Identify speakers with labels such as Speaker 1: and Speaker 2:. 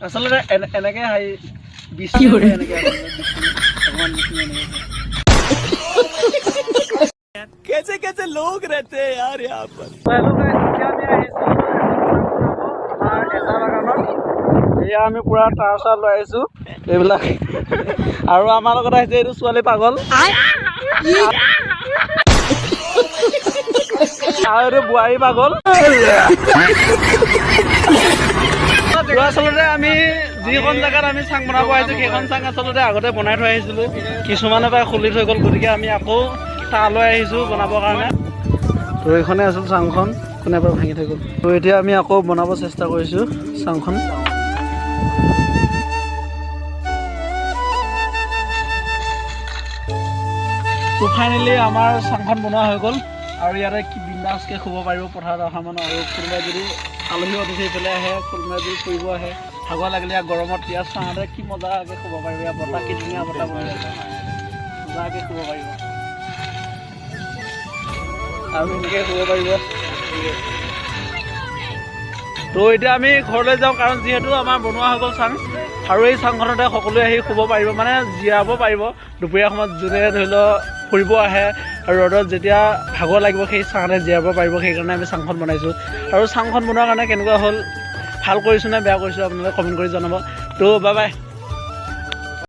Speaker 1: আচলতে এনেকে হাই বিষ্ণু এনেকে ভগৱান বিষ্ণু এনেকে
Speaker 2: कैसे कैसे लोग रहते हैं यार यहाँ पर।
Speaker 1: এয়া আমি পুৰা টাৰ চাৰ লৈ আহিছো এইবিলাক আৰু আমাৰ লগত আহিছে এইটো ছোৱালী পাগল আৰু এইটো বোৱাৰী পাগল আচলতে আমি যিখন জেগাত আমি চাং বনাব আহিছো সেইখন চাং আচলতে আগতে বনাই থৈ আহিছিলো কিছুমানে প্ৰায় খুলি থৈ গ'ল গতিকে আমি আকৌ তালৈ আহিছো বনাবৰ কাৰণে তো এইখনে আছিল চাংখন কোনে এবাৰ ভাঙি থৈ গ'ল তো এতিয়া আমি আকৌ বনাব চেষ্টা কৰিছো চাংখন তো ফাইনেলি আমাৰ চাংখন বনোৱা হৈ গ'ল আৰু ইয়াতে কি বিন্দাছকৈ শুব পাৰিব পথাৰত অহা মানুহ আৰু কোনোবাই যদি আলহী অতিথি পেলাই আহে কোনোবাই যদি ফুৰিব আহে ভাগৰ লাগিলে ইয়াত গৰমত ইয়াত চাওঁতে কি মজাকৈ শুব পাৰিব ইয়াৰ বতাহ কি ধুনীয়া বতাহ বহি আছে মজাকৈ শুব পাৰিব আৰু এনেকৈ শুব পাৰিব তো এতিয়া আমি ঘৰলৈ যাওঁ কাৰণ যিহেতু আমাৰ বনোৱা হৈ গ'ল চাং আৰু এই চাংখনতে সকলোৱে আহি শুব পাৰিব মানে জিৰাব পাৰিব দুপৰীয়া সময়ত যোনে ধৰি লওক ফুৰিব আহে আৰু ৰ'দত যেতিয়া ভাগৰ লাগিব সেই চাঙতে জিৰাব পাৰিব সেইকাৰণে আমি চাংখন বনাইছোঁ আৰু চাংখন বনোৱাৰ কাৰণে কেনেকুৱা হ'ল ভাল কৰিছোঁ নে বেয়া কৰিছোঁ আপোনালোকে কমেণ্ট কৰি জনাব তো বাই বাই